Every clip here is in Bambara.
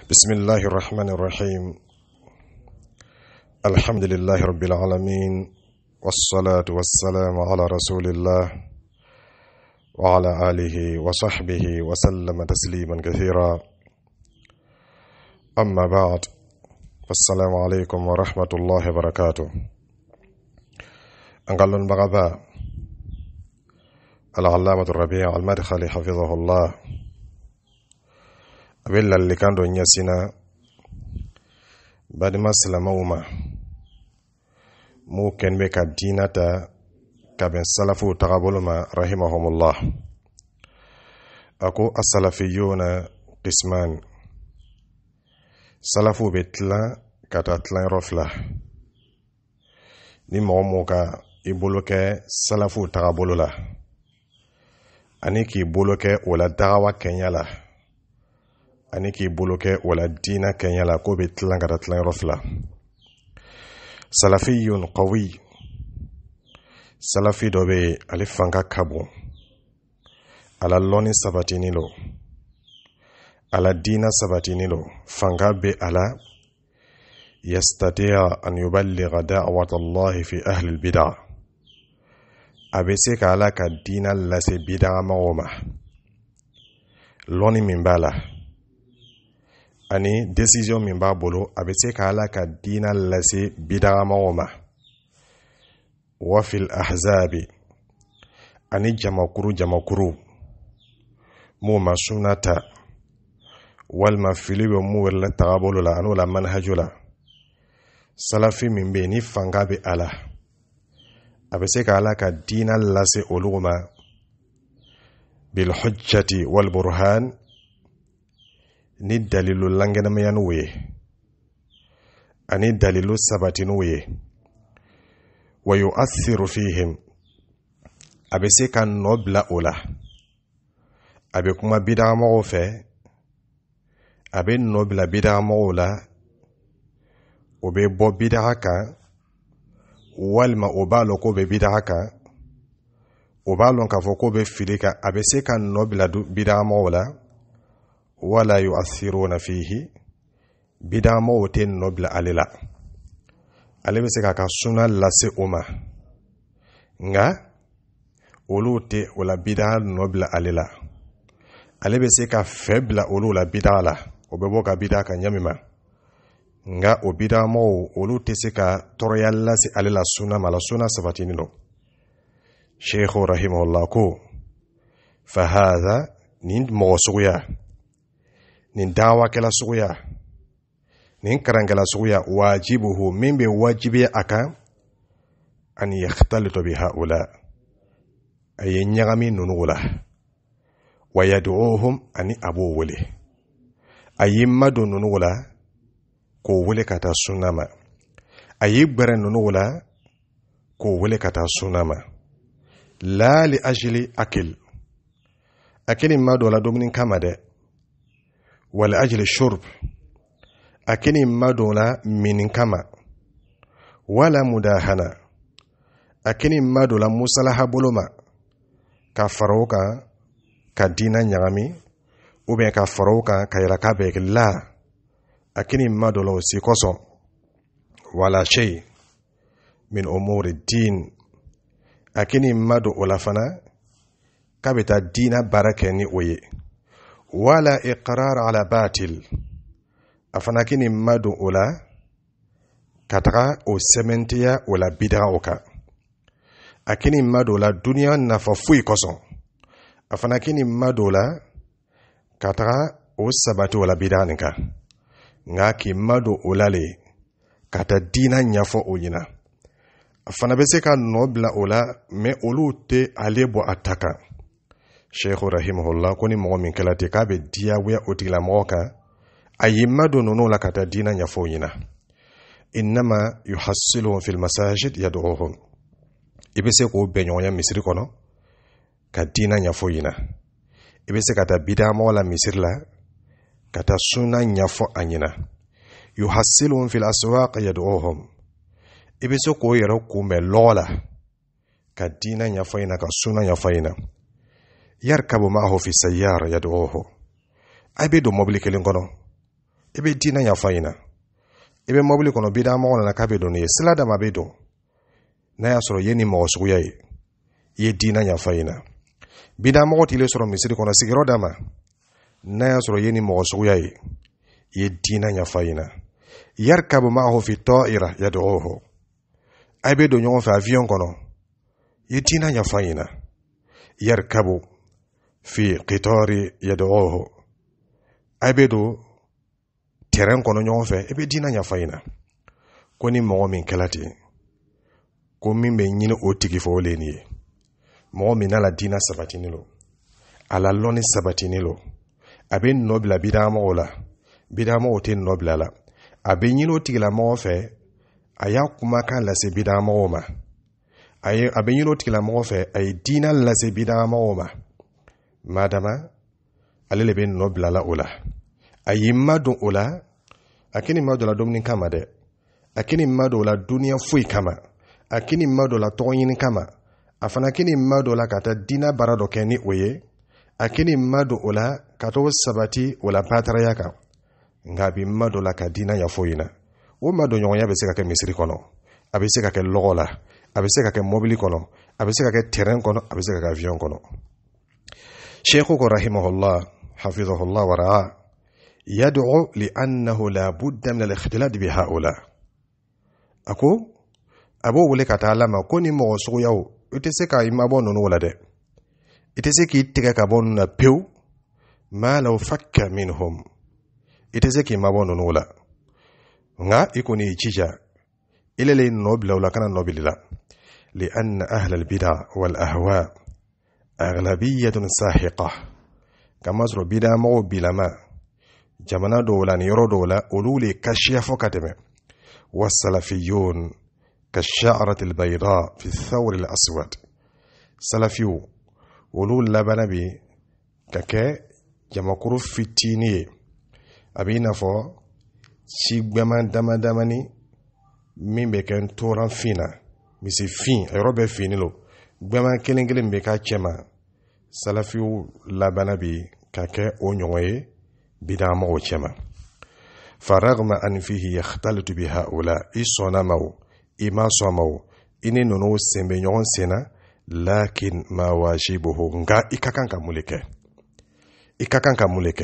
بسم الله الرحمن الرحيم. الحمد لله رب العالمين، والصلاة والسلام على رسول الله وعلى آله وصحبه وسلم تسليما كثيرا. أما بعد، السلام عليكم ورحمة الله وبركاته. أنقلن بغباء العلامة الربيع المدخلي حفظه الله abella likando nyasina badima salamauma mu kenbe ka dinata kaben salafu taqabuluma rahimahumullah. Ako as-salafiyuna qisman, salafu betla kata tlan rofla ni momoka ibuluke salafu taqabulula aniki buluke wala dawa kenyala aniki buluke wala dina kenyala ko be tlangara tlan rofla. Salafiyun qawi, salafi dobe alifanga kabu ala loni sabatinilo ala dina sabatinilo fanga be ala yastati'a an yuballigha da'wat Allah fi ahli al-bid'ah abese ka ala ka dina lase bid'a mawma loni mimbala ani décision min b'a bolo a bɛ se ka ala ka diina lase bidagamaw ma. Wa fil ahzabi, ani jamakuru mu ma sunata walma fili bɛ mu wɛrɛ tagabolo la an'o la manhajo la. Salafi min bɛ ni fanga bɛ ala a bɛ se ka ala ka diina lase olu ma bil hujjati wal burhan, ni dalilu langenamayanu ye ani dalilu sabatinu ye. Wa yu'athiru fihim, abe se ka nobla ola abe kuma bid'amago fe abe nobla bid'amago la o be bo bid'a kan walma o ba lo ko be bid'a kan o ba lon ka fo ko be fili kan abe se ka nobla bid'amago la wala yu'athiruna fihi bid'amago te nobla alela ale be se ka ka suna lase oma nga olu te wala bid'a nobla alela ale be se ka febla olu la bid'a la o be bo ka bid'a kan nyamima nga o bid'amago olu te se ka toroya lase alela suna mala suna sabatini no. Sheikh rahimahullah ko fa hadha nin mo suya nin dawa kala suya nin karangala suya wajibuhu min be wajibi akan an yakhtalitu bi haula ay nyagami nunula wa yad'uhum ani abu wali ayyimadu nunula ko wali kata sunama ayyibara nunula ko wali kata sunama la li ajli akili madu la dominin kamade wala ajli shurb akini madola min kama wala mudahana akini madola musalaha boloma ka faroka ka dina nyagami ube ka faroka ka yala ka be la akini madola sikoso wala shay min umuri din akini mado olafana kabeta dina barakeni oye wala iqrar ala batil afana kini madu ola kataka o sementiya ola bid'a oka akini madu ola dunia nafa fui koson afana kini madu ola kataka o sabati ola bid'a nika nga ki madu ola le kata dina nyafo oyina afana bese ka nobla ola me olu te alebo ataka. Sheikh rahimahullah koni mo min kala te kabe dia we otila moka ayimadu nunu la kata dina nyafo yina inma yuhassiluhum fil masajid yad'uhum ibese ko benyo ya misri kono ka dina nyafo yina ibese kata bida mo la misri la kata sunna nyafo anyina yuhassiluhum fil aswaq yad'uhum ibese ko yero ko me lola ka dina nyafo yina ka sunna nyafo yina yarkabu ma'ahu fi sayyara yad'uhu abe do mobile kelen kono ebe dina ya faina ebe mobili kono bida mo na kabe do ne sila da mabe do na ya soro yeni mo so ya ye dina ya faina bida mo ti le soro misiri kono sigiro dama na ya soro yeni mo so ya ye dina ya faina yarkabu ma'ahu fi ta'ira yad'uhu aibe do nyon fa avion kono ye dina ya faina yarkabu fi qitari yad'uhu aibe do terrain kono nyon fa ebe dina ya faina koni mo min kalati ko min be nyine o tigi fo leni mo min ala dina sabatinilo ala loni sabatinilo abe nobla bidamo la bidamo o tin nobla la abe nyine o tigi la mo fe aya kuma kan la se bidamo ma ay abe nyine o tigi la mo fe ay dina la se bidamo ma madama alele be nobla la ola ayimma do ola akini mado la domni kama de akini mado la dunia fui kama akini mado la toyin kama afana akini mado la kata dina barado keni oye akini mado ola kato sabati ola patara yaka ngabi mado la ka dina ya foyina o mado nyon ya be se ka ke misiri kono abe se ka ke logola abe se ka ke mobili kono abe se ka ke terrain kono abe se ka ke avion kono sheikhu rahimahullah hafizahullah wa ra'a يدعو لأنه لا بد من الاختلاط بهؤلاء أكو أبو ولك تعلم كوني موسو يو إتسكا إما بونو ولا ده إتسكي تكا بونو بيو ما لو فك منهم إتسكي ما بونو ولا nga ikuni chija ile le nobla wala kana nobili la لأن أهل البدع والأهواء أغلبية ساحقة كما سر بدع مو بلما jamana dola ni yoro dola ululi kashiya fokateme wasalafiyun kash'arat albayda fi athawr alaswad salafiyu ulul labanabi kake jamakuru fitini abina fo shigbama damadamani mimbe ken toran fina misi fin ayobe finilo gbama kelengelen be ka chema salafiyu labanabi kake onyoye بدعمه وشما فرغم أن فيه يختلط بهؤلاء إصنامه إما صامه إني نونو سمبيون سنا لكن ما واجبه نغا إكاكان كمولك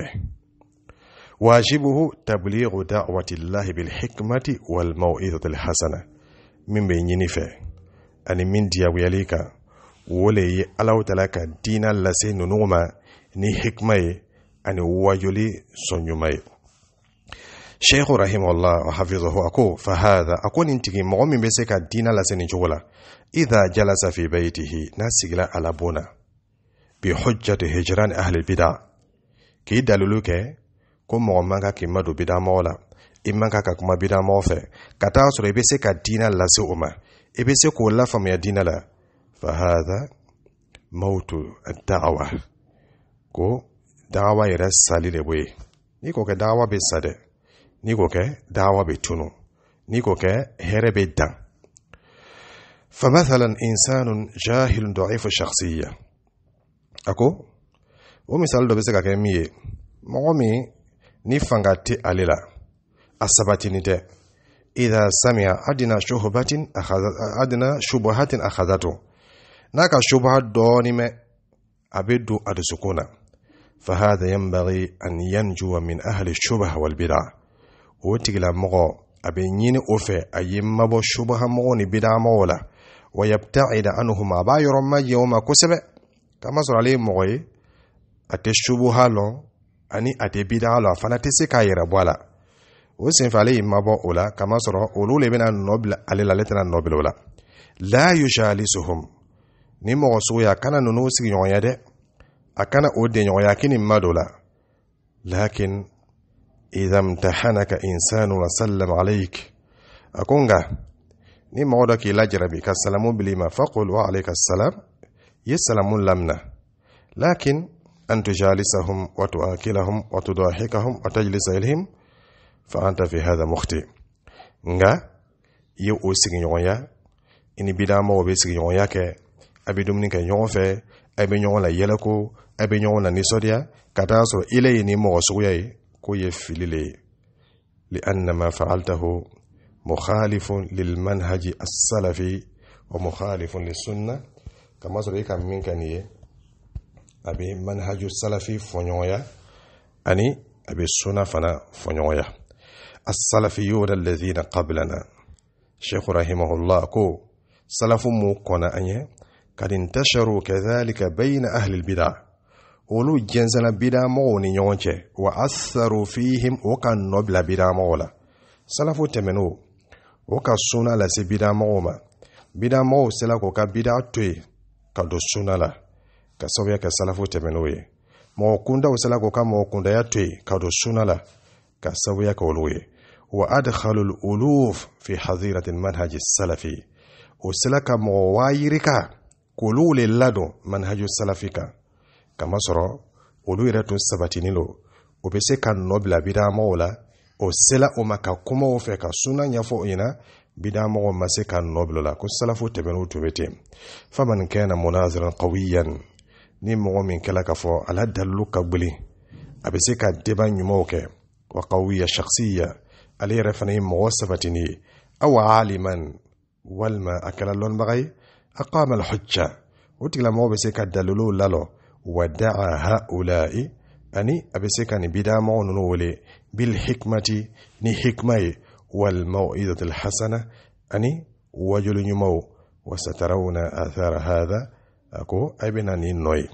واجبه تبليغ دعوة الله بالحكمة والموعظة الحسنة من بيني فيه أني من دياوياليك ولي ألاو تلاك دينا لسي نونوما ني حكمة ani wajuli sonyumai Sheikh rahimahullah wa hafizahu ako fahadha akoni ntigi mogomi bese ka dina la seni jogola idha jalasa fi baytihi nasigla ala bona bi hujjati hijran ahli bid'ah ki daluluke ko mogomanga ki madu bid'ah mola imanga ka kuma bid'ah mofe kata sore bese ka dina la se uma ebese ko la fam ya dina la fahadha mautu ad-da'wa ko dawa yɛrɛ sali de bo ye ni ko kɛ dawa bɛ sa dɛ ni ko kɛ dawa bɛ tunu ni ko kɛ hɛrɛ bɛ dan فمثلا إنسان جاهل ضعيف الشخصية أكو ومثال دو بسكا كمية مغمي نفنغاتي عليلا أصبتني ده إذا سمع أدنى شبهة أخذته ناكا شبهة دوني ما أبدو أدسكونا فهذا ينبغي أن ينجو من أهل الشبه والبدع وتقل مغو أبنين أوفي أيما بو شبه مغوني بدع مولا ويبتعد عنهما باير ما يوم كسب كما صار عليه مغوي أتشبه لون أني أتبدع لون فنتسكا يربوالا وسن فعليه ما بو أولا كما صار أولو لبنا النوبل على لتنا النوبل أولا لا يجالسهم نمو سويا كان ننوسي يوم أكان أودي يوم مدولا لكن إذا امتحنك إنسان وسلم عليك أكونغا ni mawda ki lajrabi ka salamu bilima faqul wa alayka assalam yasalamu lamna lakin an tujalisahum wa tuakilahum wa tudahikahum wa tajlisa ilhim fa anta fi hadha mukhti nga yew o sigi nyoya ini bidama o be sigi nyoya ke abidum ni ke nyofe abe nyola yelako abe nyola ni sodia kata so ile ni mo so ye ko ye filile لأن ما فعلته مخالف للمنهج السلفي ومخالف للسنة كما سريك من كان أبي منهج السلفي فنيويا أني أبي السنة فنا فنيويا السلفيون الذين قبلنا شيخ رحمه الله كو سلف موكونا أني قد انتشروا كذلك بين أهل البدع ولو جنزنا بدا موني يونجي وأثروا فيهم وكان نبلا بدا مولا سلف تمنو وكا سونا لسي بدا موما بدا مو سلا كوكا بدا توي كدو سونا لا كسويا كسلف تمنوي مو كوندا وسلا كوكا مو كوندا يا توي كدو سونا لا كسويا كولوي وأدخلوا الألوف في حظيرة المنهج السلفي وسلا كمو وايركا كولو للادو منهج السلفي كما سرو olu yɛrɛ tun sabatini lo o bɛ se ka nɔ bila bidamɔgɔw la o sela o ma ka kumaw fɛ ka suna ɲɛfɔ o ɲɛna bidamɔgɔw ma se ka nɔ bila la ko salafu tɛmɛn'u tun bɛ ten faman kana munaziran qawiyan ni mɔgɔ min kɛla ka fɔ ala dalilu ka gbili a bɛ se ka deba ɲumanw kɛ wa qawiya shakhsiya ale yɛrɛ fana ye mɔgɔ sabatini ye aw aliman walima a kɛla lɔnnibaga ye aqama alhujja o tigilamɔgɔ bɛ se ka daliluw lalɔ ودعا هؤلاء أني أبسك أن بدا معنون بالحكمة نحكمة والموعظة الحسنة أني وجل يمو وسترون آثار هذا أكو أبنا نوي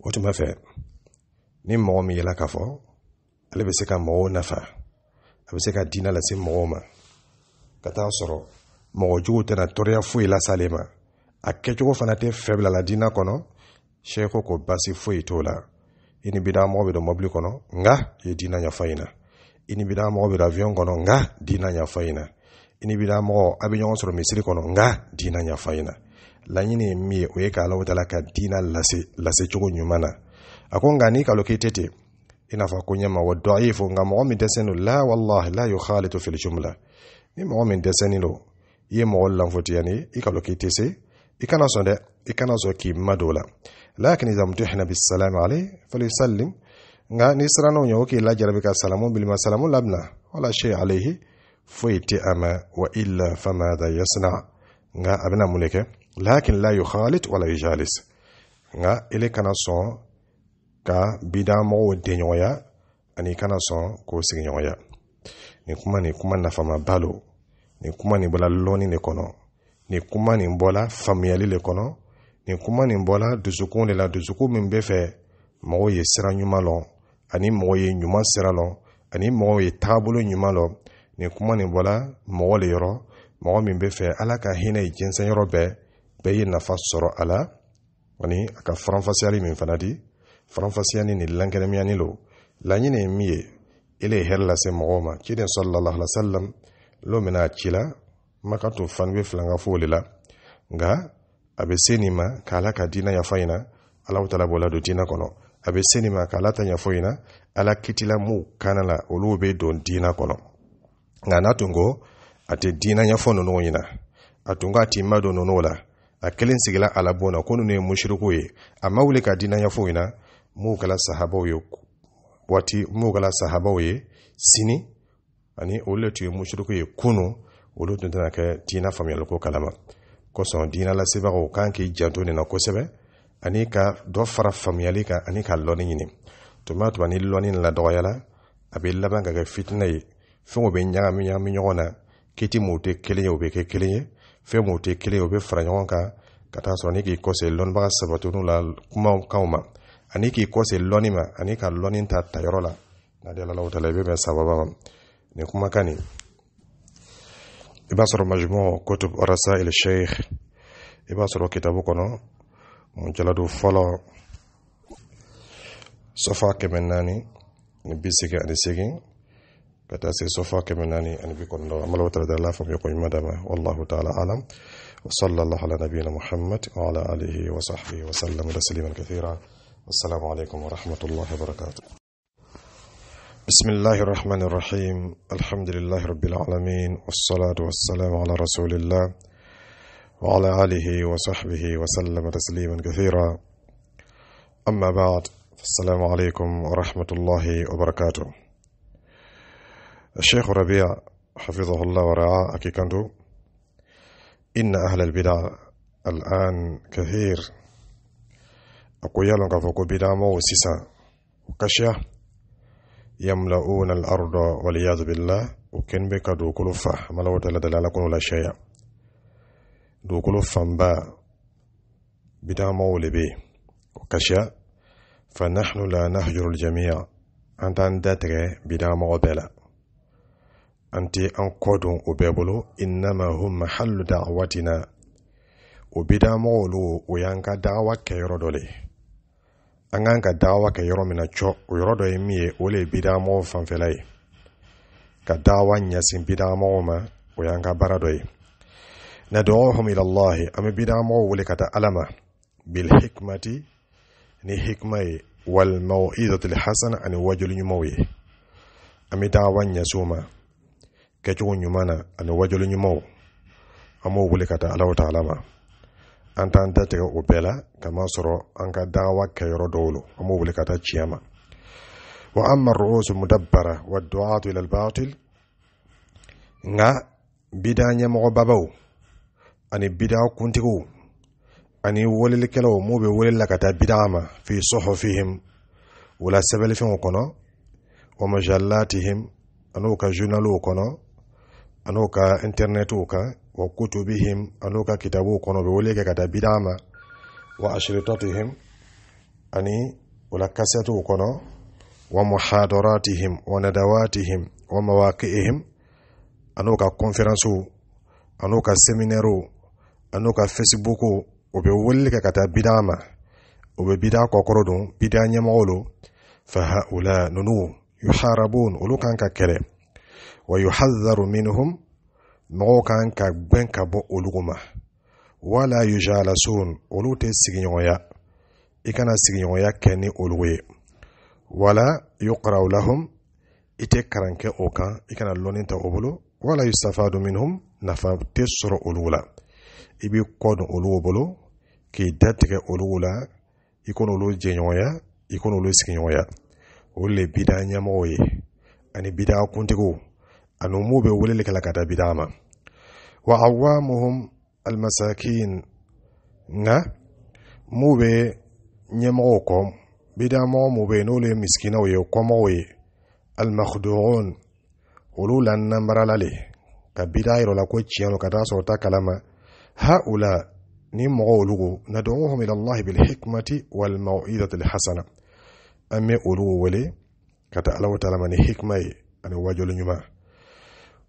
وتما في نمو ميلا كفو ألي بسك مو نفع أبسك دينا لسي موما كتاصرو موجودنا توريا فوي لا سالما أكيجو فناتي فبلا لا دينا كونو Sheikho ko basi foi tola ini bida mo be do mobli kono nga ye dina nya faina ini bida mo be do avion kono nga dina nya faina ini bida mo abi nyon soro misiri kono nga dina nya faina la nyini mi o ye ka lawo tala ka dina lase chugo nyumana akonga ni ka lokitete ina fa kunyama wa dhaifu nga mo mi desenu la wallahi la yukhalitu fil jumla ni mo mi deseni lo ye mo lan foti yani ika lokitese ikana sonde ikana zo ki madola لكن إذا امتحن بالسلام عليه فليسلم نسرانو يوكي لا جربك السلام بالما سلام لبنا ولا شيء عليه فيت أما وإلا فماذا يصنع أبنا ملك لكن لا يخالط ولا يجالس إلي كان صون كا بدا مو دينيويا أني كان صون كو سينيويا نكما نفما بالو نكما نبلا لوني نكونو نكما نبلا فاميالي لكونو ni kuma ni bola dusukun de la dusukun min be fe mo ye sira nyuma lo ani mo ye nyuma sira lo ani mo ye tabulo nyuma lo ni kuma ni bola mo le yoro mo min be fe ala ka hina jinsan yoro be ye nafa soro ala ani aka franfasiali min fanadi franfasiani ni langene mi ani lo la nyine miye ile herla se mo ma kiden sallallahu alaihi wasallam lo mena chila makatu fanwe flanga folila nga abe senima kala ka dina ya faina Allah taala bola do dina kono abe senima kala ta nya foina ala kitila mu kanala olube don dina kono ngana tungo ate dina nya fono no yina atunga ati mado no nola akelen sigila ala bona kono ne mushriku ye amawle ka dina nya foina mu kala sahaba yo wati mu kala sahaba ye sini ani oletu mushriku ye kuno olotu dana ka dina famiyal ko kalama koson dina la sebago kanki janto ni na kosebe ani ka do fara famiyali ka ani ka loni nyini to ma to ani loni la doyala abe labanga ga fitna yi fengo be nyanga mi nyona kiti mote kele yo be ke kele fe mote kele yo be fara nyonka kata so ni ki kose lon ba sabato no la kuma kauma ani ki kose loni ma ani ka loni ta tayrola na de la lawta le be sababa ni kuma kani ibasoro majmu kutub rasail sheikh ibasoro kitabu kono mjaladu folo sofa kemenani ni bisike ani sigi kata se sofa kemenani ani bikondo amalo tara la fam yako madama wallahu ta'ala alam wa sallallahu ala nabiyyina muhammad wa ala alihi wa sahbihi wa sallam tasliman kathira wassalamu alaykum wa rahmatullahi wa barakatuh بسم الله الرحمن الرحيم الحمد لله رب العالمين والصلاة والسلام على رسول الله وعلى آله وصحبه وسلم تسليما كثيرا أما بعد السلام عليكم ورحمة الله وبركاته الشيخ ربيع حفظه الله ورعاه أكيكندو إن أهل البدع الآن كثير أقويال كفوكو بدع مو سيسا وكشيا يملؤون الأرض والعياذ بالله وكن بك دو كلفة ملو دلالكم ولا شيء دو كلفة مبا بدع مو لبي وكشيا فنحن لا نهجر الجميع أنت أندتك بدع مو بلا أنت أنقذوا وبيبلو إنما هم محل دعوتنا وبدا مولو ويانكا دعوة كيرودولي أنغانكا دعوة كيرو من الشو ويرودو يمي ولي بدا مو فانفلاي كدعوة نياسين بدا موما ويانكا بردوي ندعوهم إلى الله أمي بدا مو ولي كتا ألما بالحكمة ني حكمة والموئذة الحسنة أن وجل نموي أمي دعوة نياسوما kechugo nyumana ani wajulu nyumo amo wuli kata Allah ta'ala ma anta tega ubela kama soro anka dawa kayro dolo amo wuli kata chiyama wa amma ar-ru'us mudabbara wa ad-du'at ila al-batil nga bidanya mo babaw ani bid'a kuntigo ani wolil kelo mo be wolil lakata bid'ama fi suhufihim wala sabal fi kono wa majallatihim anuka journalu kono anuka internetu ka wa kutubihim anuka kitabu kono be woleke kata bidama wa ashritatihim ani wala kasatu kono wa muhadaratihim wa nadawatihim wa mawaqi'ihim anuka conference anuka seminaire anuka facebook o be woleke kata bidama o be bida kokoro dum bidanya mawlo fa haula nunu yuharabun ulukan ka kere ويحذر منهم موكان كبن كبو أولوما ولا يجالسون أولوتي سيغنويا إكنا سيغنويا كني أولوي ولا يقرأ لهم إتكرن كأوكا إكنا اللونين تأولو ولا يستفاد منهم نفا تسر أولولا إبي قد أولو بلو كي داتك أولولا يكون أولو جنويا يكون أولو سيغنويا ولي بدا نياموي أني بدا كنتكو أنو موبي ولي كلا بداما وعوامهم المساكين نا موبي نيموكم بداما موبي نولي مسكينوي وكوموي المخدوعون ولولا نمبر لالي كبداير لكو تشيانو كتاسو تاكلما هؤلاء نمغولو ندعوهم إلى الله بالحكمة والموعظة الحسنة أمي أولو ولي كتألو تلمني حكمة أن واجل نيما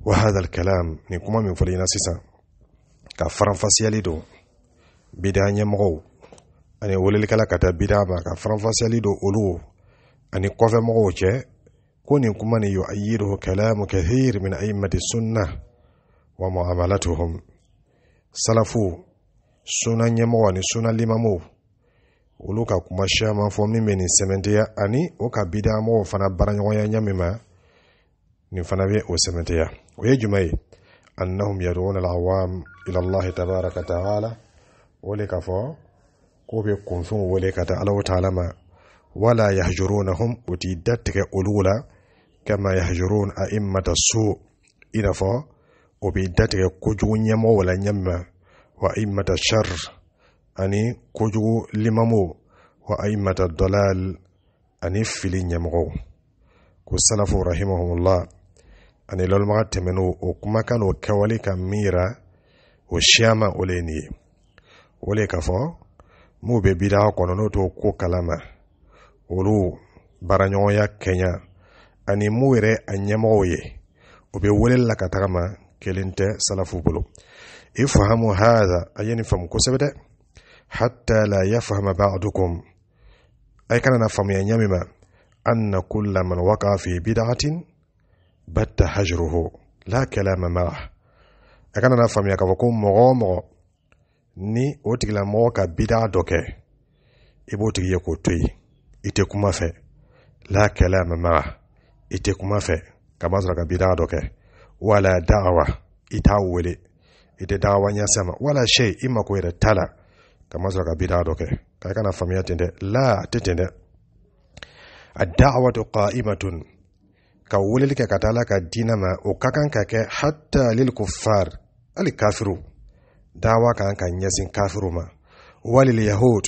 وهذا الكلام نكما من فلينا سيسا كفرن فاسيالي دو بدا نيمغو أني ولي لكلا كتا بدا با كفرن فاسيالي دو أولو أني قوة مغوشة كوني كما يؤيده كلام كثير من أئمة السنة ومعاملتهم سلفو سنة نيمغو سنة لمامو uluka kumasha manfomi meni sementia ani oka bida mo fana baranyo ya nyamima ni fana be o sementia ويجمع أنهم يدعون العوام إلى الله تبارك وتعالى ولك فو كوبي كنفون ولك تعالى ولا يهجرونهم وتيدتك أولولا كما يهجرون أئمة السوء إذا فو وبيدتك كجو نيمو ولا نيما وأئمة الشر أني كجو لممو وأئمة الضلال أني فيلين يمغو كالسلف رحمهم الله أني لول ما تمنو وكما كانوا كوالي كميرا وشياما أوليني وليك فو مو ببدا كونو تو كو كلاما ولو برانيويا كينيا أني مويري أنيموي وبيولي لك تغما كلينت سلفو بلو افهموا هذا أين فهم كسبدا حتى لا يفهم بعضكم أي كان نفهم ينيمما أن كل من وقع في بدعة بت حجره لا كلام معه أي كان نفهم يكفكم مغامر ni otigla moka bid'a doke ibotigi yeko toyi ite kuma fe la kalama ma ite kuma fe kama zaka bid'a doke wala da'wa ita wele ite da'wa nya sama wala shay imma ko ida tala kama zaka bid'a doke kai kana famiyatinde la tetende ad-da'watu qa'imatun ka weleli kɛ ka taa Ala ka diinɛ ma o ka kan ka kɛ hatta lil kuffar ali kafiru dawa kan ka ɲɛsin kafiru ma walil yahud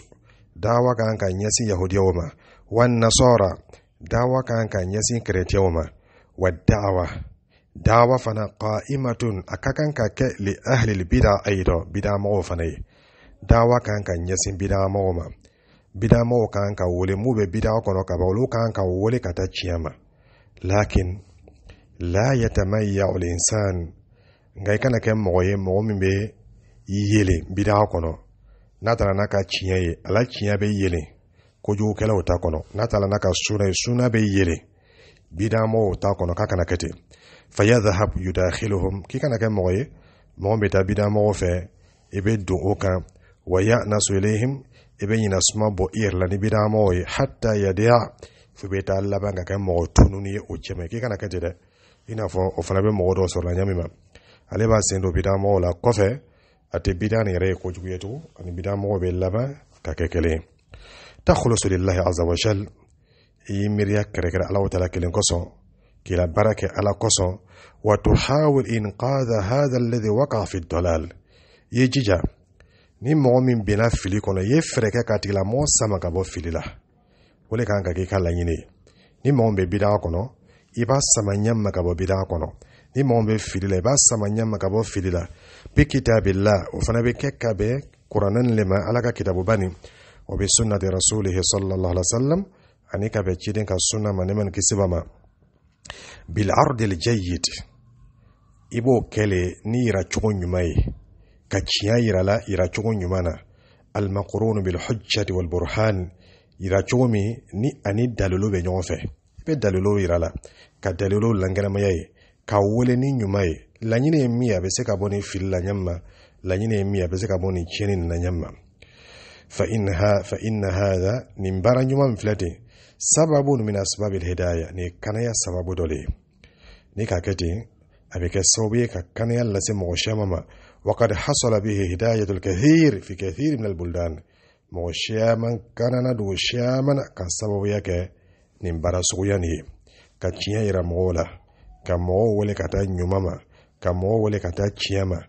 dawa kan ka ɲɛsin yahudiyaw ma wan nasara dawa kan ka ɲɛsin keretiyɛnw ma wa dawa fana qa'imatun akakan ka kɛ li ahli al bid'a aidan bid'a mɔgɔw fana ye dawa kan ka ɲɛsin bid'a mɔgɔw ma bid'a mɔgɔw kan ka wele mu bɛ bid'a kɔnɔ ka ba olu kan ka wele ka taa tiɲɛ ma lakin la yatamayya al insan ngai kana kɛ mɔgɔ ye mɔgɔ min bɛ yele bid'a kɔnɔ n'a taara n'a ka tiɲɛ ye ala tiɲɛ bɛ yele kojugukɛlaw ta kɔnɔ n'a taara n'a ka sunna bɛ yele bid'a mɔgɔw ta kɔnɔ ka kana kɛ ten fayadhhab yudakhiluhum k'i kana kɛ mɔgɔ ye mɔgɔ bɛ taa bid'a mɔgɔw fɛ i bɛ don o kan wa ya'nasu ilayhim i bɛ ɲina suma bɔ i yɛrɛ la ni bid'a mɔgɔw ye hatta yadi'a fo bɛ taa laban ka kɛ mɔgɔ tununi ye o cɛmɛ k'i kana kɛ ten dɛ i n'a fɔ o fana bɛ mɔgɔ dɔw sɔrɔ la ɲami ma ale b'a sen don bid'a mɔgɔw la kɔfɛ a tɛ bid'a nin yɛrɛ ye kojugu ye tugun ani bid'a mɔgɔw bɛ laban ka kɛ kelen ye takhlusu lillahi azza wa jal i y'i miiriya kɛrɛkɛrɛ Alahu taala kelen kosɔn k'i la baara kɛ Ala kosɔn wa tuhawil inqadha hadha alladhi waqa'a fi ad-dalal i ye jija ni mɔgɔ min benna fili kɔnɔ i ye fɛrɛ kɛ k'a tigila mɔgɔ sama ka bɔ fili la o de kan ka k'i ka laɲini ye ni mɔgɔ min bɛ bid'a kɔnɔ i b'a sama ɲɛma ka bɔ bid'a kɔnɔ ni mɔgɔ min bɛ fili la i b'a sama ɲɛma ka bɔ fili la bi kitabillah o fana bɛ kɛ ka bɛn kuranɛ le ma Ala ka kitabuba nin o bɛ sunnati rasulihi sallallahu alaihi wa sallam ani ka bɛn ciden ka sunna ma ne ma ni kisiba ma bil ardil jayyid i b'o kɛle ni yira cogo ɲuman ye ka tiɲɛ yira la yira cogo ɲuman na al maqrun bil hujjati wal burhan yira cogo min ni ani dalilu bɛ ɲɔgɔn fɛ i bɛ dalilu yira la ka dalilu langɛnɛmaya ye ka wele ni ɲuman ye laɲini ye min a bɛ se ka bɔ ni fili la ɲɛma laɲini ye min a bɛ se ka bɔ ni tiɲɛni na ɲɛma fa inna hadha nin baara ɲuman min filɛ ten sababun min asbabil hidayah ni kanaya sababu dɔ de ye ni ka kɛ ten a bɛ kɛ sababu ye ka kanaya lase mɔgɔ caman ma وقد حصل به هداية الكثير في كثير من البلدان mɔgɔ caman kanana dogo caman ka sababuya kɛ nin baara suguya nin ye ka tiɲɛ yira mɔgɔw la ka mɔgɔw wele ka taa ɲuman ma ka mɔgɔw wele ka taa tiɲɛ ma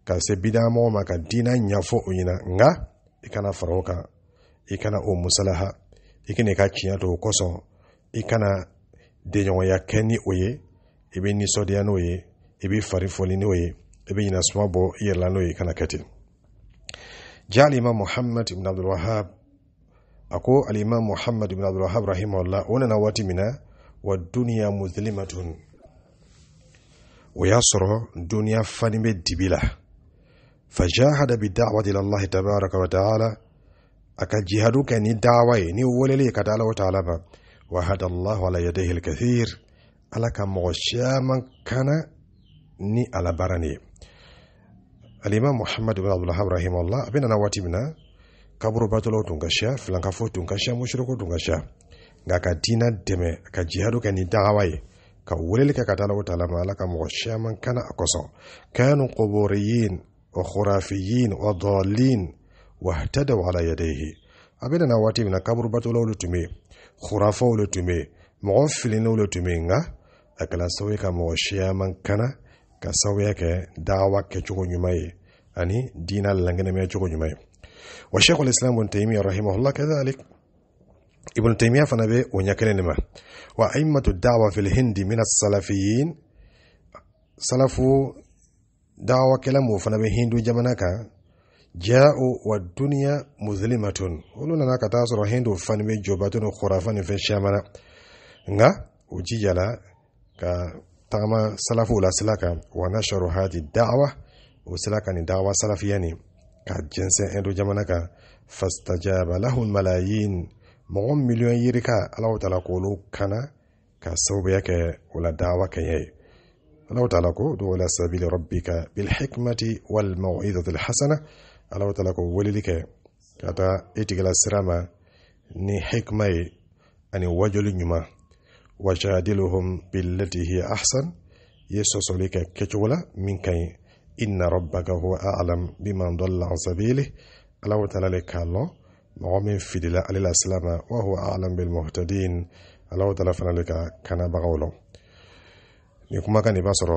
ka se bid'a mɔgɔw ma ka diinɛ ɲɛfɔ o ɲɛna nka i kana fara o kan i kana o musalaha i kana i ka tiɲɛ to o kosɔn i kana denɲɔgɔnya kɛ ni o ye i bɛ nisɔndiya n'o ye i bɛ fari fɔli n'o ye i bɛ ɲina suma bɔ i yɛrɛ la n'o ye kana kɛ ten جاء الإمام محمد بن عبد الوهاب أقول الإمام محمد بن عبد الوهاب رحمه الله وننا واتمنا والدنيا مظلمة ويصر دنيا فنم الدبلة فجاهد بالدعوة إلى الله تبارك وتعالى أكا جهادك ني دعوة ني وللي كتعالى وتعالى وهدى الله على يديه الكثير على كمغشاما كان ني على براني الإمام محمد بن عبد الوهاب رحمه الله بيننا واتمنا kaburu batolo tungasha flankafo tungasha mushriko tungasha ngaka dina deme ka jihadu kan da'awai ka wulil ka katala wa ta'ala malaka mughashya man kana akoso kanu quburiyin wa khurafiyin wa dallin wahtadaw ala yadayhi abena na wati na kaburu batolo lutume khurafo lutume mughafilin lutume nga akala sawi ka mughashya man kana ka sawi ka da'awa ke chugo nyumaye ani dina langene me chugo nyumaye وشيخ الإسلام ابن تيمية رحمه الله كذلك ابن تيمية فنبي ونيكلنما وأئمة الدعوة في الهند من السلفيين سلفوا دعوة كلامه فنبي هندو جمناكا جاءوا والدنيا مظلمة ولونا ناكا تاسر هندو فنبي جوباتون خرافان في الشامنا nga ujijala ka tama salafu la silaka ونشروا هذه الدعوة وسلaka ni da'wa salafiyani كجنسة إندو جمانكا فاستجاب له الملايين مغم مليون يريكا الله تعالى قولوا كان كسوبيك ولا دعوة كيي الله تعالى قولوا إلى سبيل ربك بالحكمة والموعظة الحسنة الله تعالى قولوا وللك كتا إتقل السرامة ني حكمة أني وجل نما وجادلهم بالتي هي أحسن يسوس لك كتولا من كي إن ربك هو أعلم بمن ضل عن سبيله الله تعالى لك الله مؤمن في الله عليه السلام وهو أعلم بالمهتدين الله تعالى فنلك كان بغولو يكما كان يبصر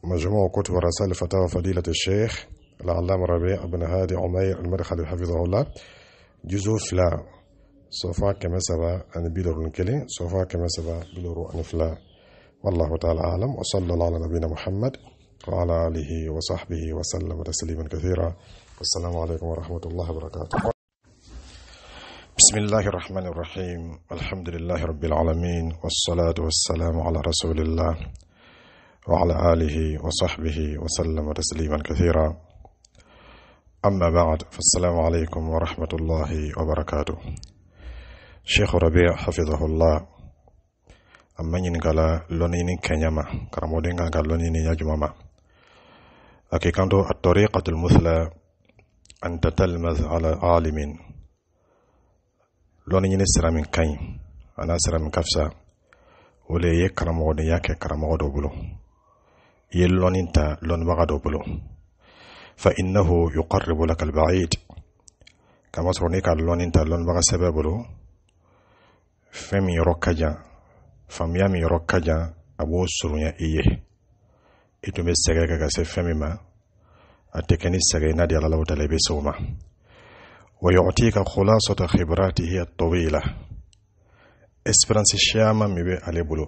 مجموع كتب ورسائل فتاوى فضيلة الشيخ العلامة ربيع بن هادي عمير المدخلي حفظه الله جزء فلا صفا كما سبا أن بيلور نكلي صفا كما سبا بيلور أن فلا والله تعالى أعلم وصلى الله على نبينا محمد وعلى آله وصحبه وسلم تسليما كثيرا والسلام عليكم ورحمة الله وبركاته. بسم الله الرحمن الرحيم الحمد لله رب العالمين والصلاة والسلام على رسول الله وعلى آله وصحبه وسلم تسليما كثيرا. أما بعد فالسلام عليكم ورحمة الله وبركاته. شيخ ربيع حفظه الله أما ينقل لونين كنيما كرمودين قال لونين يجمما أكي كانتو الطريقة المثلى أن تتلمذ على عالم لونين سرى من كين أنا سرى من كفسا ولي يكرمودين يكي كرمودو بلو يلونين تا لون بغدو بلو فإنه يقرب لك البعيد كما سرونيك لونين تا لون بغا سببلو فمي ركجا فميامي ركجا أبو سرونيا إيه إتو بسيغا كاسي فمي ما أتكني سيغي نادي على الله تعالى بسوما ويعطيك خلاصة خبراته الطويلة اسبرانس الشياما مبي علي بلو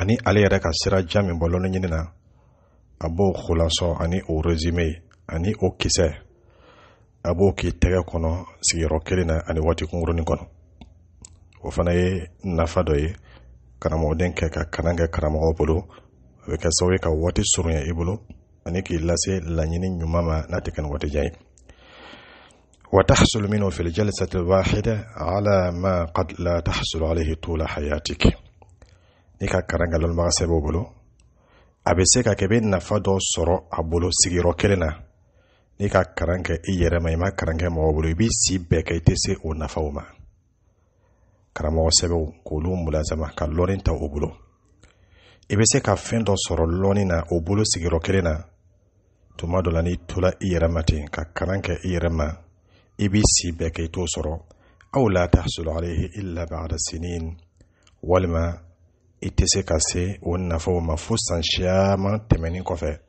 أني علي ركا سرا جامي بولون يننا أبو خلاصة أني أو رزيمي أني أو كيسي أبو كي تغي كونو سيغي روكيلنا أني واتي كونغروني كونو وفناي نفادوي كرامودين كا كانانغا كرامو بلو weka sawe ka wati surunya ibulu aniki lase lanyini nyumama natikan wati jay وتحصل منه في الجلسة الواحدة على ما قد لا تحصل عليه طول حياتك نيكا كرانغا لون ما سبو بلو abeseka kebe nafado soro abulu sigiro kelena nika karange iyerema ima karange mo bulu bi si bekaitese o nafauma karamo sebo kulu mulazama ka lonin ta obulu ibese ka fendo soro lonina obulu sigiro kelena tuma dolani tula iyeremati ka karange iyerema ibi si bekaito soro aw la tahsul alayhi illa ba'da sinin walma itese kase o nafauma fusan shama temeni kofe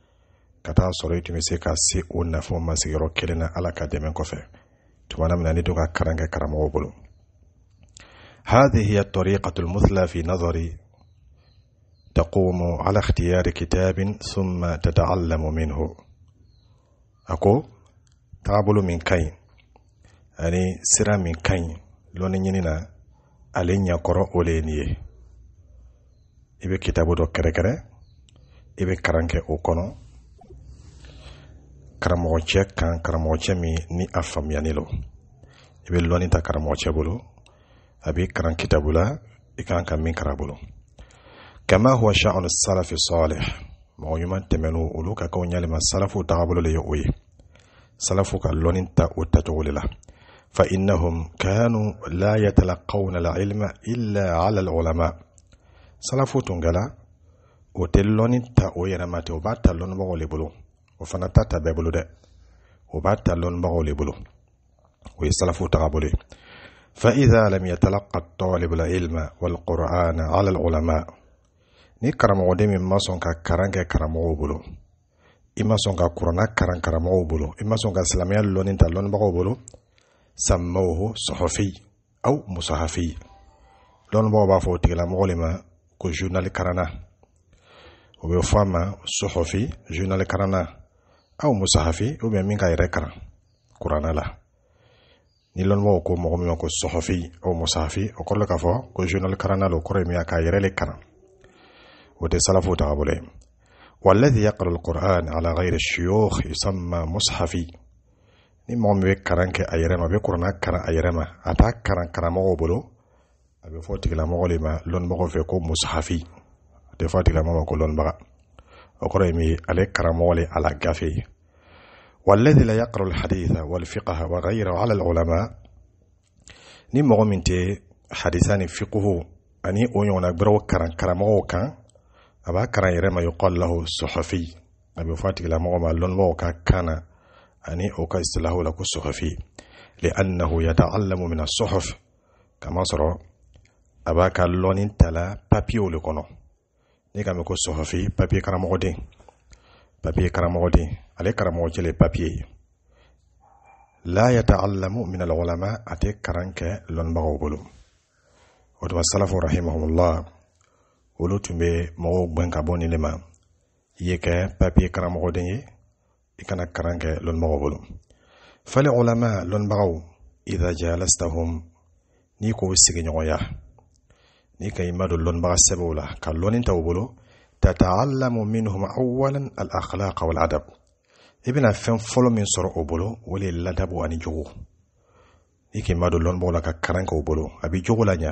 kata soro itumese kase o nafauma sigiro kelena ala ka demen kofe tuma namna ni doga karange karamo obulu. هذه هي الطريقة المثلى في نظري تقوم على اختيار كتاب ثم تتعلم منه أكو تعبل من كين يعني سرا من كين لون ينينا ألين يقرأ أولينيه إبه كتابو دو كره إبه كرانك أوكونو كراموچه كان كراموچه مي ني أفهم يانيلو إبه لوني تا كراموچه بولو أبي كران كتابولا إكان كان من كرابولو كما هو شأن السلف الصالح ما يمن تمنو أولوكا كون يلما السلف تعبولو ليؤوي سلف كاللون تا وتتوللا فإنهم كانوا لا يتلقون العلم إلا على العلماء سلف تنغلا وتلون تا ويرمات وبات اللون بغولي بلو وفنتا تبابلو ده وبات اللون بغولي بلو ويسلف تعبولي فإذا لم يتلقى الطالب العلم والقرآن على العلماء ni karamo de min mason ka karange karamo bolo ima son ka qur'ana karamo bolo ima son ka islamiyya lonin ta lon bago bolo sammuhu suhufi aw musahafi lon bago ba fo tigla mogolima ko journal karana o be fama suhufi journal karana aw musahafi o be min ka yere karan qur'ana la ni lon mo ko mo ko suhufi aw musahafi o ko la ka fo ko journal karana lo ko remi aka yere le karan وتسلفوا تعبولي والذي يقرأ القرآن على غير الشيوخ يسمى مصحفي نمو بك كرانك أيرما بكرنا كران أيرما أتاك كران مغوبلو أبي فوتك لما لون مغو فيكو مصحفي تفوتك لما مغو لون بغا وقرأمي عليك كران مغولي على قافي والذي لا يقرأ الحديث والفقه وغيره على العلماء نمو من تي حديثان فقه أني أونيونا برو كران مغو كان أبا كران يرما يقال له الصحفي أبي فاتك لما ما لون موكا كان أني أوكا استله لك الصحفي لأنه يتعلم من الصحف كما صار أبا كاللون تلا بابيو لكونو ni ka me ko sohafi papier karamogodin ale karamogo jele papier la yata'allamu min al-ulama ate karanke lon bago bolo wa salafu rahimahumullah wolu tumbe mo gbanka boni lema yeke papier karamogodin ye ikana karanke lon bago bolo fal ulama lon bago idha jalastahum ni ko sigi nyoya ni kay madu lon baga sebola ka lonin tawbolo tata'allamu minhum awwalan al-akhlaq wal adab ibina fen folo min soro obolo wali ladabu ani jogo ni kay madu lon bola ka karanka obolo abi jogo lanya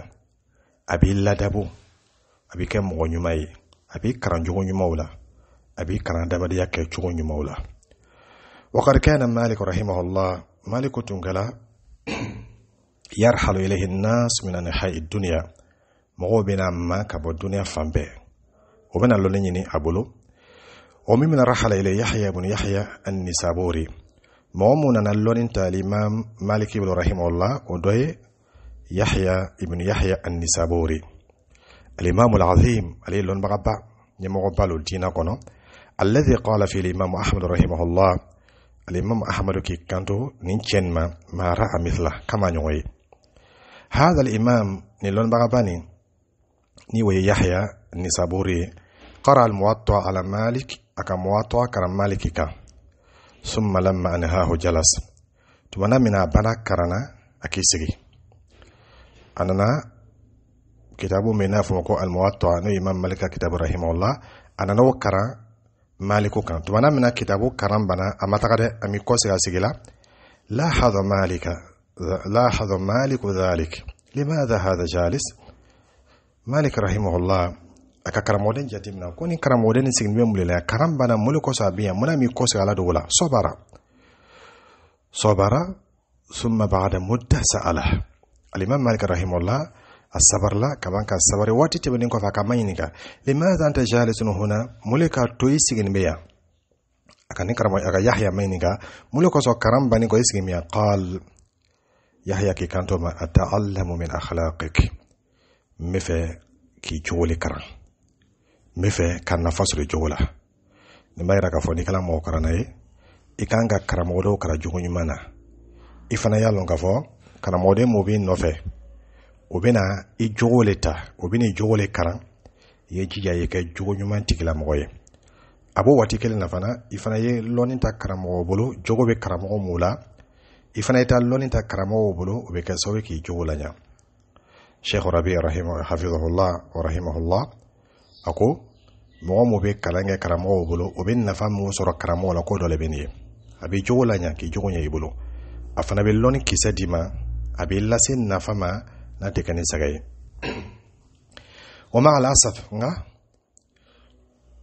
abi ladabu abi kam mo nyumay abi karan jogo nyumawla abi karan dabadi yakke jogo nyumawla wa qad kana malik rahimahullah malik tungala yarhalu ilayhi an-nas min anha'i ad-dunya mogo bena ma ka bo dunya fambe o bena lo nyini abulu o mi min rahala ila yahya ibn yahya an-nisaburi mawmuna na lonin al-imam malik ibn rahimahullah o doye yahya ibn yahya an-nisaburi al-imam al-azim ali lon bagaba nyamo balu dina kono alladhi qala fi al-imam ahmad rahimahullah al-imam ahmad ki kanto nin chenma ma ra'a mithla kama nyoy هذا الإمام نيلون بغباني نيوي يحيى النسابوري قرأ الموطأ على مالك أكا موطأ كرم مالك كا ثم لما أنهاه جلس تمنى من بنا كرنا أكيسري أننا كتابه من فمكو الموطأ نو إمام مالك كتاب رحمه الله أنا نو كرا مالك كا تمنى من كتابه كرم بنا أما تقدر أمي كوسي أسيجلا لاحظ مالك ذلك لماذا هذا جالس مالك رحمه الله aka karamodin jatimna ko ni karamodin sigin be mulila karambana muliko sabiya munami ko ala dola صبر ثم بعد مدة سأله الإمام مالك رحمه الله الصبر لا كمان كالصبر واتي تبنين كفا كمينك لماذا أنت جالس هنا ملك توي سجن بيا أكن كرم أكا يحيى مينك ملك سو كرم بني كوي سجن بيا قال يحيى كي كانتو ما أتعلم من أخلاقك مفي كي جولي كرم مفي كان نفسر جولا نما يراك فوني كلام مو كرناي ikanga karamodo kara jogo nyumana ifana yalon kafo karamode mo bi nofe obena i jogo leta obina i jogo le karan ye jija ye ka jogo nyuman tikila moye abo watikele na fana ifana ye loninta karamo bolo jogo be karamo mula ifana ita loninta karamo bolo obe ka sawe ki jogo lanya Sheikh Rabi rahimahu hafizahullah wa rahimahullah ako mo be kalange karamo bolo obin na famu soro karamo la ko dole beni abi jogo lanya ki jogo nya ibolo afana be loni kisadima abi lasin na fama na tekane sagay wa ma ala asaf nga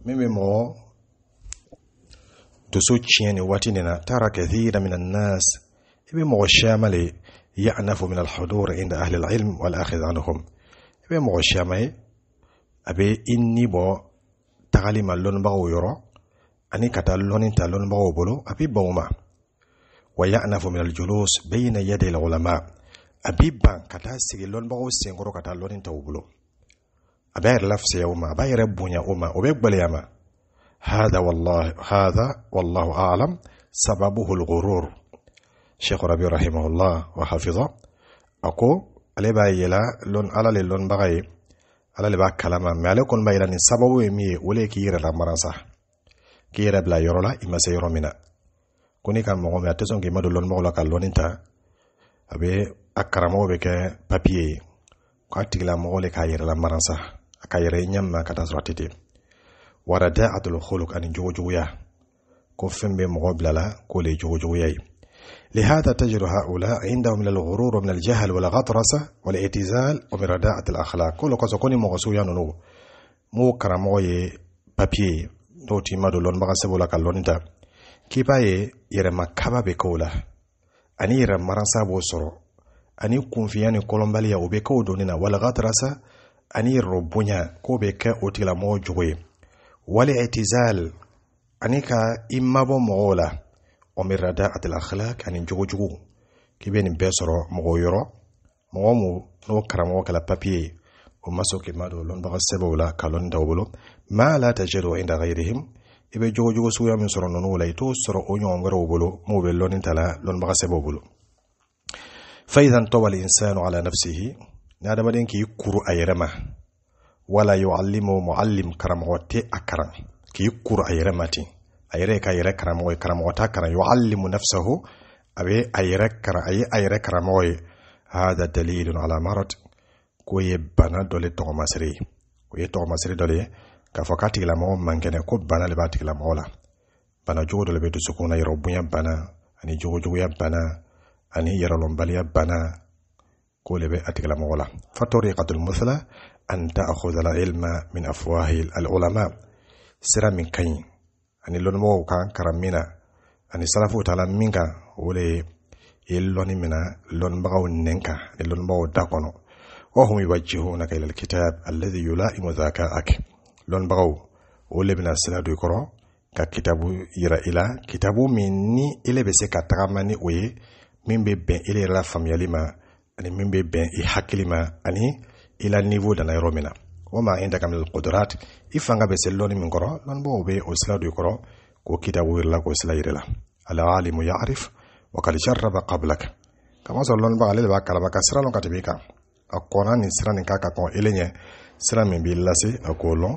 meme mo to so chieni watinena tara kathira min an-nas ibe mo shamali ya'nafu min al-hudur inda ahli al-ilm wal akhidh anhum ibe mo shamay abe inni bo tagalima lon bawo yoro ani kata lonin ta lon bawo bolo abi bawma wa ya'nafu min al-julus bayna yaday al-ulama abi ban kata sigi lon bawo sengoro kata lonin ta bolo abayr lafsi yawma abayr bunya uma obe gbaliyama hada wallahu a'lam sababuhu al-ghurur Sheikh Rabi rahimahullah wa hafiza ako aleba yela lon ala le lon bagay ala le ba kalama me ale kon bayla ni sababu mi wole ki yira la maransa ki yira bla yorola imase yoromina kuni kan mo me attention ki madu lon mo la kal loninta abe akaramo be ke papier ko atigla mo le ka yira la maransa aka yira nyamma katasratiti warada'atul khuluq an jojoya ko fembe mo blala ko le jojoya لهذا تجد هؤلاء عندهم من الغرور ومن الجهل والغطرسة والاعتزال ومن رداءة الأخلاق كل قصة مغسويا نو مو كراموي بابي نوتي مادو لون بغسبو لك اللون دا كيباي يرما كابا بكولا أني يرما رنسابو سرو أني كونفياني كولومباليا وبكو دوننا والغطرسة أني ربونيا كو بكا أوتيلا مو جوي والاعتزال أني كا إمابو مغولا ومن رداءة الأخلاق أن جوجو كيبين بيسرو مغيرو مغمو نو كرامو كلا بابي o masoke mado lon baga sebo la kalon dawbolo ma la tajidu inda ghayrihim ibe jogo suya min soro non wala to soro o nyon ngaro bolo mo be lonin tala lon baga sebo bolo fa idan tawal insanu ala nafsihi na da maden ki kuru ayrama wala yuallimu muallim karamote akaran ki kuru ayramati ayre ka ayre karamota karan yuallimu nafsahu abe ayre kara ayre karamoy hada dalilun ala marad ko ye bana dole to masri ko ye to masri dole ka fakati la mo mangene ko bana le batik la mola bana jogo dole be to sukuna yero bunya bana ani jogo ya bana ani yero lombaliya bana ko le be atik la mola fa tariqatul musla an ta'khudha al ilma min afwahi al ulama sira min kayin ani lon mo kan karamina ani salafu taala minga wole yelloni mina lon bagaw nenka lon bawo dakono وهم يوجهونك إلى الكتاب الذي يلائم ذكاءك لون بغو ولي بنا سنادو يكرو ككتاب يرى إلى كتاب مني إلي بسيكا تغماني وي من بين إلي لا فميالي ما أني من بين إحاكلي ما أني إلى النيفو دانا يرومنا وما عندك من القدرات إفانغا بسلوني من كرو لون بغو بي وسلادو يكرو كو كتاب يرلا كو سلا يرلا العالم يعرف وقد جرب قبلك كما سلون بغالي لباك لباك سرالون كتبيكا akona ni sira ni kaka kon elenye sira min bi lase akolon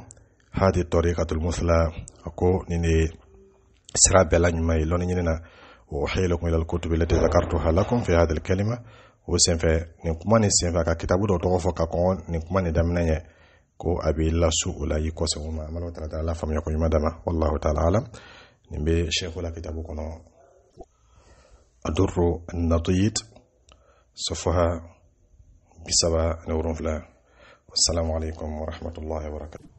hadi tariqatul musla ako ni sira bela nyuma lon nyina wa uhilukum ila alkutub allati dhakartuha lakum fi hadhihi alkalima wa sanfa ni kuma ni sanfa ka kitabu do to fo ka kon ni kuma ni damnanye ko abi lasu ulai ko se uma amana ta'ala la fam yakon madama wallahu ta'ala alam ni be sheikhul kitabu kono adurru an-natid safaha بسبب نور فلا والسلام عليكم ورحمة الله وبركاته.